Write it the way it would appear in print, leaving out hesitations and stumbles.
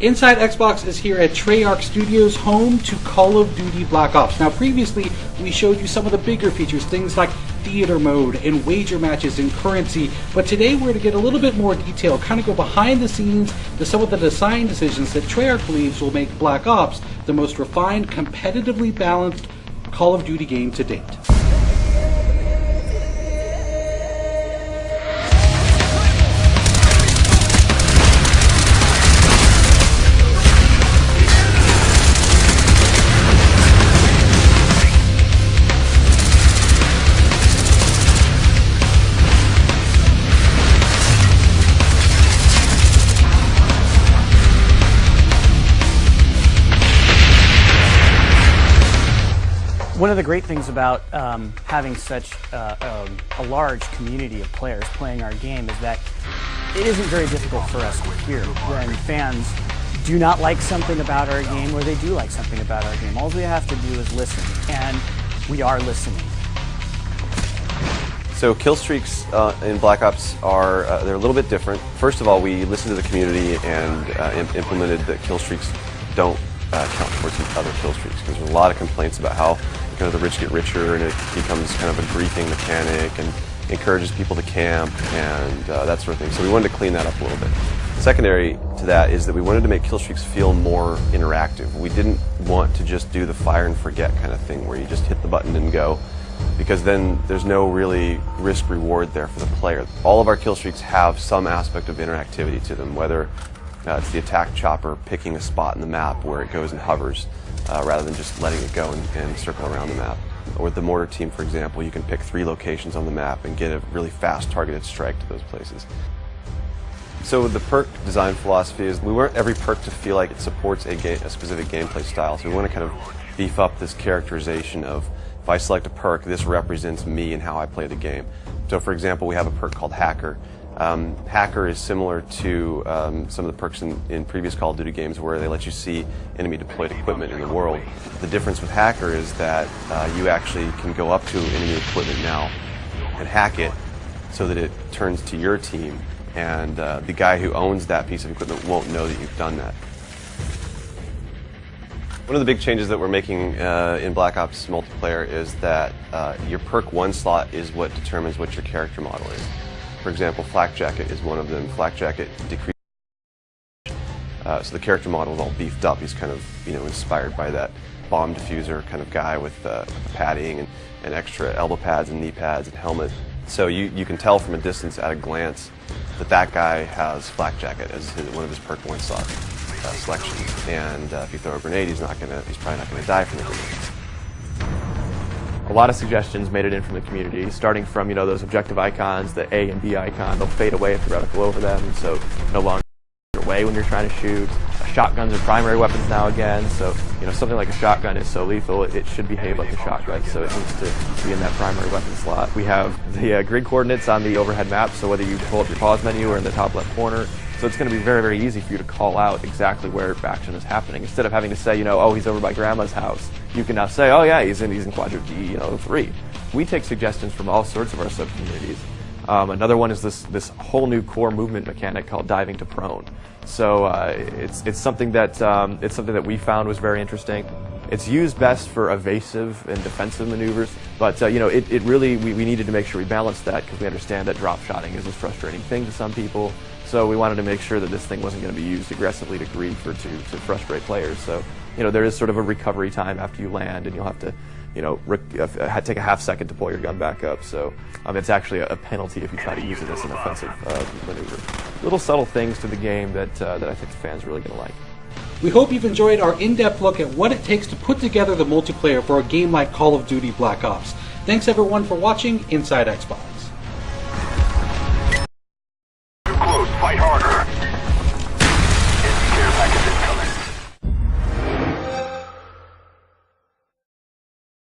Inside Xbox is here at Treyarch Studios, home to Call of Duty Black Ops. Now previously we showed you some of the bigger features, things like theater mode and wager matches and currency, but today we're going to get a little bit more detail, kind of go behind the scenes to some of the design decisions that Treyarch believes will make Black Ops the most refined, competitively balanced Call of Duty game to date. One of the great things about having such a large community of players playing our game is that it isn't very difficult for us to hear when fans do not like something about our game or they do like something about our game. All we have to do is listen, and we are listening. So killstreaks in Black Ops are they're a little bit different. First of all, we listened to the community and implemented that killstreaks don't count towards other killstreaks, because there's a lot of complaints about how kind of the rich get richer and it becomes kind of a griefing mechanic and encourages people to camp and that sort of thing. So we wanted to clean that up a little bit. Secondary to that is that we wanted to make killstreaks feel more interactive. We didn't want to just do the fire and forget kind of thing where you just hit the button and go, because then there's no really risk reward there for the player. All of our killstreaks have some aspect of interactivity to them, whether it's the attack chopper picking a spot in the map where it goes and hovers rather than just letting it go and circle around the map. Or the mortar team, for example, you can pick 3 locations on the map and get a really fast targeted strike to those places. So the perk design philosophy is we want every perk to feel like it supports a specific gameplay style. So we want to kind of beef up this characterization of, if I select a perk, this represents me and how I play the game. So for example, we have a perk called Hacker. Hacker is similar to some of the perks in previous Call of Duty games where they let you see enemy deployed equipment in the world. The difference with Hacker is that you actually can go up to enemy equipment now and hack it so that it turns to your team, and the guy who owns that piece of equipment won't know that you've done that. One of the big changes that we're making in Black Ops multiplayer is that your perk 1 slot is what determines what your character model is. For example, Flak Jacket is one of them. Flak Jacket decreases. So the character model is all beefed up. He's kind of, inspired by that bomb diffuser kind of guy with padding and extra elbow pads and knee pads and helmet. So you can tell from a distance at a glance that guy has Flak Jacket as one of his perk 1 slot selections. And if you throw a grenade, he's probably not going to die from the grenade. A lot of suggestions made it in from the community, starting from those objective icons, the A and B icon. They'll fade away if the reticle over them, so no longer away when you're trying to shoot. Shotguns are primary weapons now again, so something like a shotgun is so lethal it should behave like a shotgun, so it needs to be in that primary weapon slot. We have the grid coordinates on the overhead map, so whether you pull up your pause menu or in the top left corner, so it's going to be very, very easy for you to call out exactly where action is happening. Instead of having to say, oh, he's over by grandma's house, you can now say, oh yeah, he's in quadrant D, 3. We take suggestions from all sorts of our sub-communities. Another one is this whole new core movement mechanic called diving to prone. So it's something that we found was very interesting. It's used best for evasive and defensive maneuvers, but it really we needed to make sure we balanced that, because we understand that drop shotting is a frustrating thing to some people. So we wanted to make sure that this thing wasn't going to be used aggressively to grief or to frustrate players. So there is sort of a recovery time after you land, and you'll have to take a half second to pull your gun back up. So it's actually a penalty if you try to use it as an offensive maneuver. Little subtle things to the game that I think the fans are really going to like. We hope you've enjoyed our in-depth look at what it takes to put together the multiplayer for a game like Call of Duty Black Ops. Thanks everyone for watching Inside Xbox.